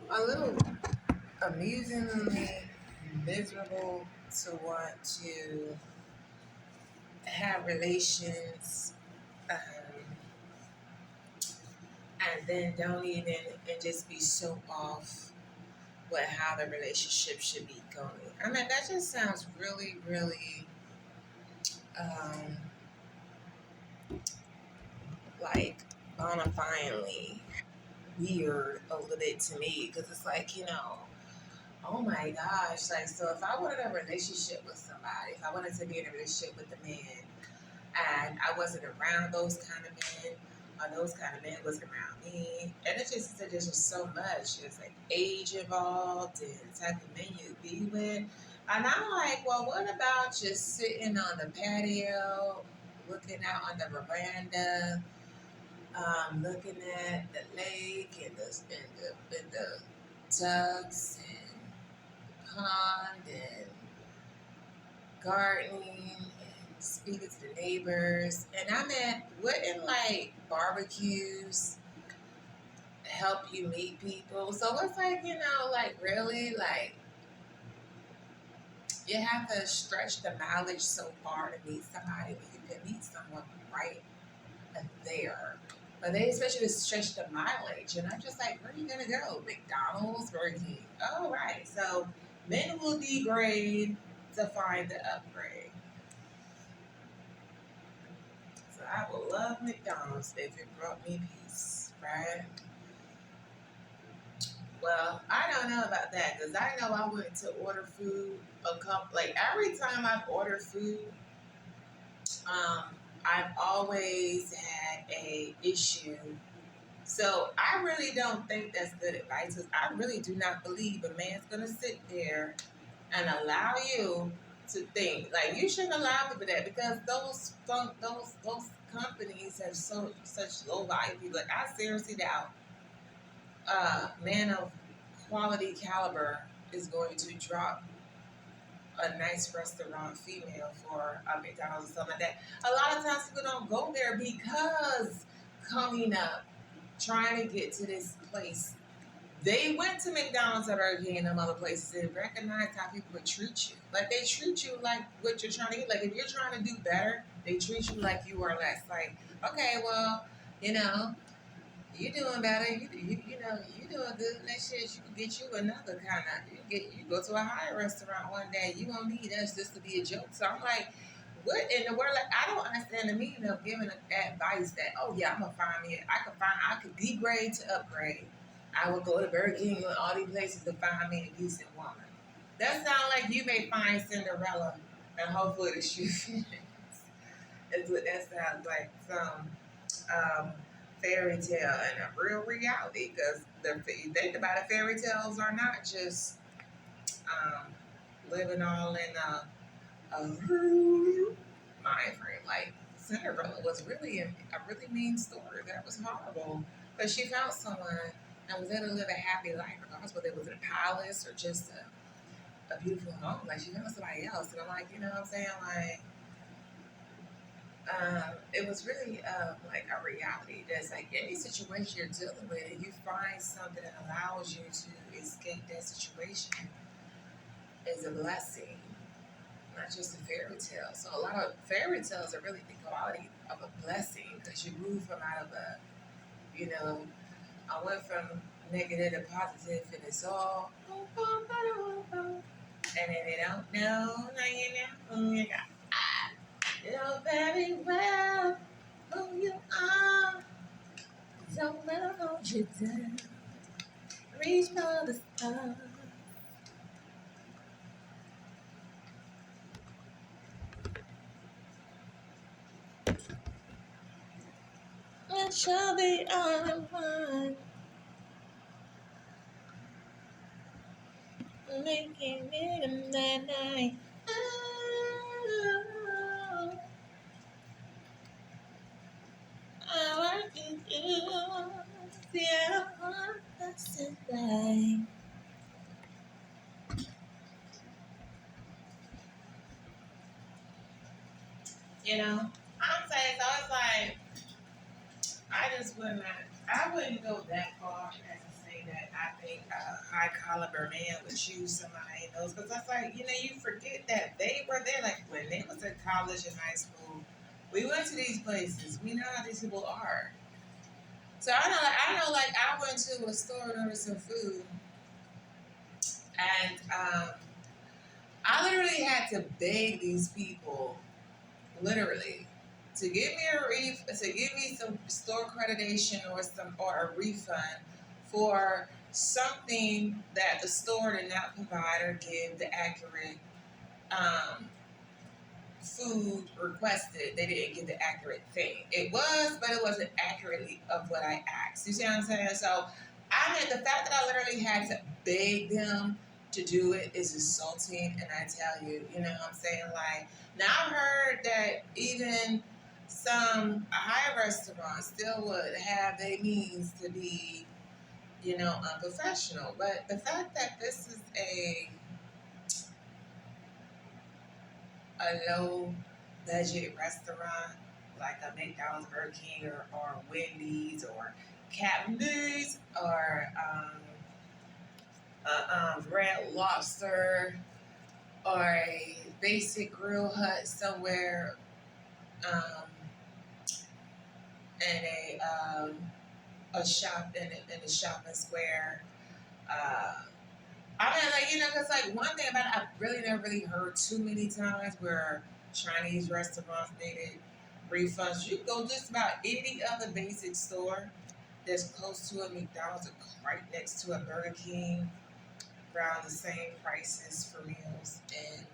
a little amusingly miserable to want to have relations, and then don't even and just be so off with how the relationship should be going. I mean, that just sounds really, really um, like bona fidely weird a little bit to me because it's like, oh my gosh, like, so if I wanted a relationship with somebody, if I wanted to be in a relationship with a man, and I wasn't around those kind of men, or those kind of men wasn't around me, and there's just so much. There's like age involved and the type of men you be with, and I'm like, well, what about just sitting on the patio, looking out on the veranda, looking at the lake and the ducks and the pond and gardening and speaking to the neighbors. And I mean, wouldn't like barbecues help you meet people? So it's like, like really, like you have to stretch the mileage so far to meet somebody when you can meet someone right there. But they especially stretch the mileage. And I'm just like, where are you going to go? McDonald's, Burger King. Oh, right. So men will degrade to find the upgrade. So I would love McDonald's if it brought me peace, right? Well, I don't know about that because I know I went to order food like every time I've ordered food, I've always had a issue. So I really don't think that's good advice because I really do not believe a man's gonna sit there and allow you to think like you shouldn't allow people that because those companies have such low value people. Like I seriously doubt a man of quality caliber is going to drop a nice restaurant female for a McDonald's or something like that. A lot of times people don't go there because coming up, trying to get to this place, they went to McDonald's or Burger King and them other places and recognized how people would treat you. Like they treat you like what you're trying to get. Like if you're trying to do better, they treat you like you are less. Like, okay, well, you know, you doing better. You doing good. Next year, you can get you another kind of. You go to a higher restaurant one day. You won't need us just to be a joke. So I'm like, what in the world? Like, I don't understand the meaning of giving advice that, oh yeah, I'm gonna find me. I could degrade to upgrade. I would go to Burger King and all these places to find me a decent woman. That sounds like you may find Cinderella, and hopefully the shoe fits. That's what that sounds like. Some um, fairy tale and a real reality. Because you think about it, fairy tales are not just um, living all in a mind frame. Like Cinderella was really a really mean story. That was horrible. But she found someone and was able to live a happy life, regardless whether it was in a palace or just a beautiful home. Like she found somebody else, and I'm like, you know what I'm saying, like. It was really like a reality. That's like any situation you're dealing with, and you find something that allows you to escape that situation is a blessing, not just a fairy tale. So a lot of fairy tales are really the quality of a blessing because you move from out of you know, I went from negative to positive, and it's all, and then they don't know, now you know, you know very well who you are. Don't let them hold you down. Reach for the stars. It shall be all in one. Making it in that night. Oh, I work with you. Yeah, that's it. Right. You know, I'm saying so. It's like I wouldn't go that far as to say that I think high caliber man would choose somebody in those, because that's like, you forget that they were there. Like when they was in college and high school, we went to these places. We know how these people are. So I went to a store and ordered some food, and I literally had to beg these people, literally, to give me some store accreditation or a refund for something that the store did not provide or give the accurate food requested. They didn't give the accurate thing. It was, but it wasn't accurately of what I asked. You see what I'm saying? So the fact that I literally had to beg them to do it is insulting. And I tell you, you know what I'm saying? Like, now I heard that even some high restaurants still would have their means to be, unprofessional. But the fact that this is a low budget restaurant like a McDonald's, Burger King, or Wendy's, or Captain's, or Red Lobster, or a basic grill hut somewhere, and a shop in a shopping square. Because like one thing about it, I've really never really heard too many times where Chinese restaurants needed refunds. You go just about any other basic store that's close to a McDonald's or right next to a Burger King, around the same prices for meals, and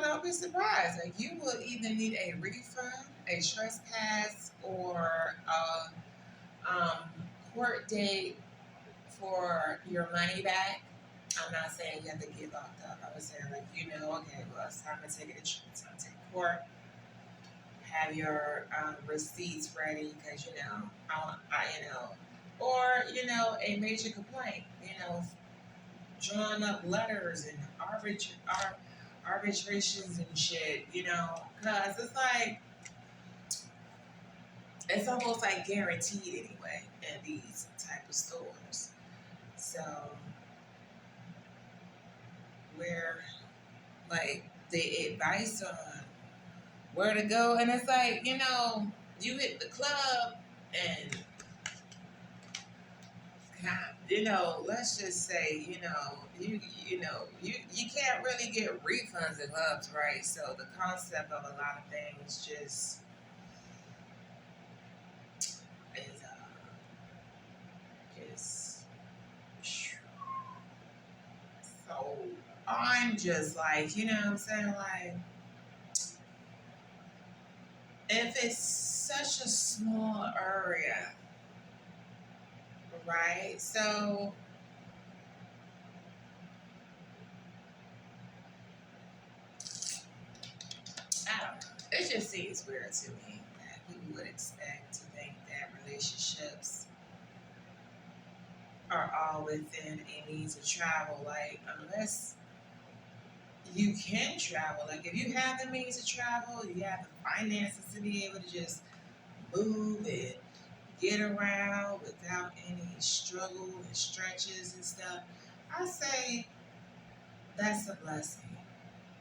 don't be surprised. Like, you will either need a refund, a trespass, or a court date for your money back. I'm not saying you have to get locked up. I was saying, like, okay, well, it's time to take it to court. Have your receipts ready, because or a major complaint. Drawing up letters and arbitrations and shit. Because it's almost like guaranteed anyway in these type of stores. So where, like, the advice on where to go, and it's like, you hit the club and let's just say, you can't really get refunds at clubs, right? So the concept of a lot of things just is so, I'm just like, what I'm saying, like, if it's such a small area, right? So I don't know. It just seems weird to me that people would expect to think that relationships are all within a means of travel. Like, unless you can travel. Like, if you have the means to travel, you have the finances to be able to just move and get around without any struggle and stretches and stuff, I say that's a blessing.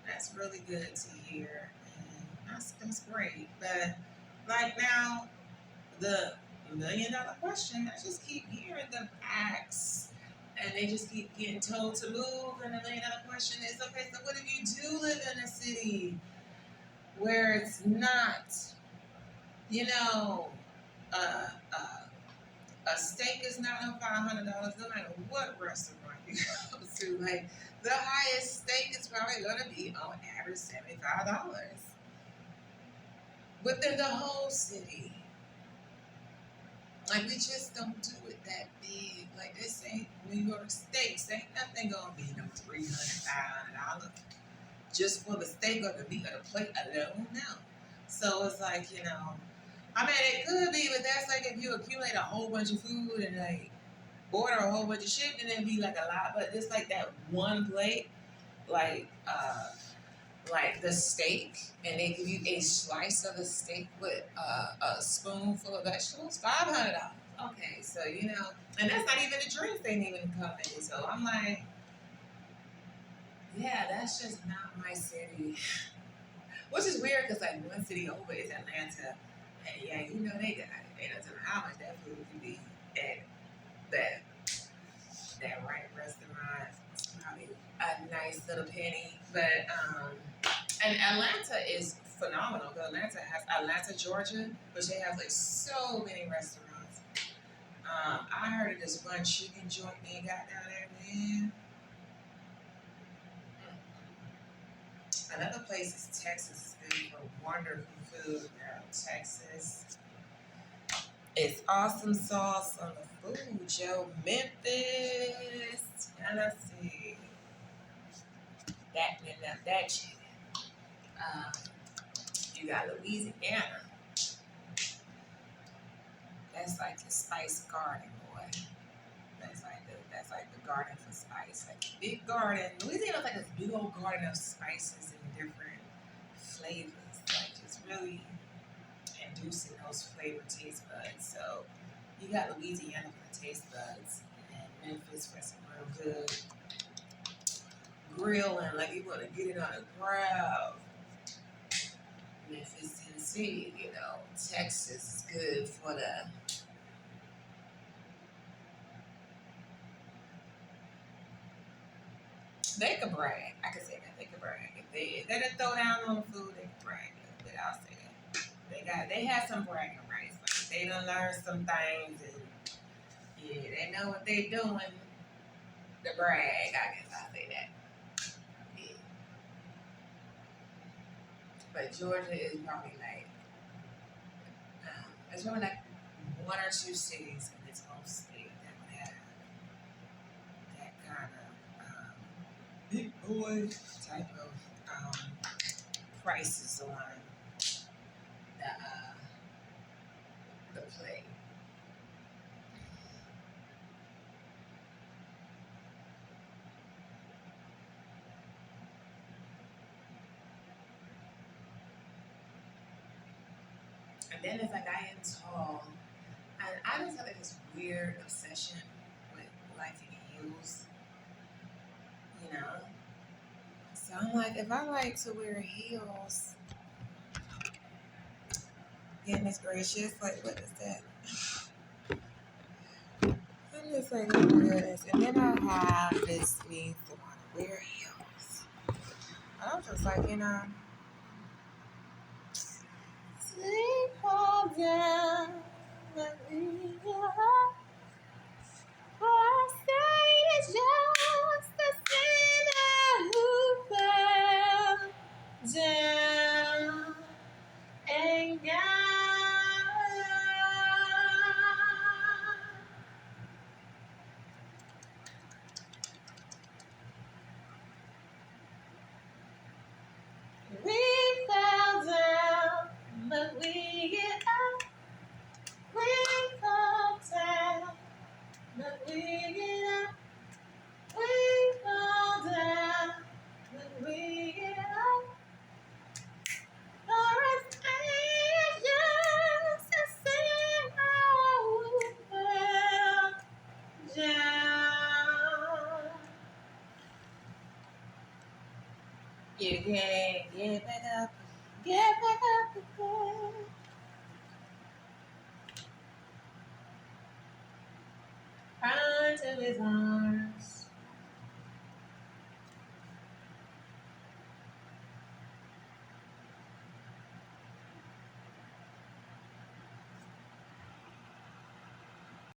That's really good to hear, and that's great. But like now, the $1 million question, I just keep hearing them ask, and they just keep getting told to move. And the $1 million question is, okay, so what if you do live in a city where it's not, a steak is not no $500, no matter what restaurant you go to. Like, the highest steak is probably going to be on average $75 within the whole city. Like, we just don't do it that big. Like, this ain't New York steaks. Ain't nothing going to be no $300, $500 just for the steak or the meat or the plate alone. No. So it's like, it could be, but that's like if you accumulate a whole bunch of food and like order a whole bunch of shit, and it'd be like a lot. But it's like that one plate, like the steak, and they give you a slice of the steak with a spoonful of vegetables, $500. Okay, so and that's not even the drinks ain't even coming. So I'm like, yeah, that's just not my city. Which is weird because like one city over is Atlanta. And yeah, you know they don't tell how much that food can be at that right restaurant. It's probably a nice little penny. But and Atlanta is phenomenal. Because Atlanta has Atlanta, Georgia, which they have like so many restaurants. I heard of this one chicken joint they got down there, man. Another place is Texas. Is good for wonderful food. Now, Texas. It's awesome sauce on the food, Joe. Memphis, Tennessee. That chicken. Um, you got Louisiana. That's like the spice garden, boy. That's like the garden for spice. Like a big garden. Louisiana's like this big old garden of spices and different flavors. Like just really inducing those flavor taste buds. So you got Louisiana for the taste buds and Memphis for some real good grilling, like you want to get it on a grill. Memphis, Tennessee, Texas is good for the they could brag. I could say that they could brag. If they didn't throw down on the food, they could brag a little bit. I'll say that. They had some bragging rights. Like they done learn some things and yeah, they know what they doing. The brag, I guess I'll say that. Yeah. But Georgia is probably like it's probably like one or two cities in its own state that would have that kind of big boy type of prices on the plate. And then it's like I am tall, and I just have like this weird obsession with liking heels, you know. So I'm like, if I like to wear heels, goodness gracious, like what is that? I'm just like, oh my goodness. And then I have this need to want to wear heels. I'm just like, sleep all down, let me go. I say it's just a sinner who fell down and got. We fell down, but we get up. We fall down, but we get up. We fall down, but we get up. For us, it's just a sinner who fell down. You can't get back up, get back up again. Run to his arms.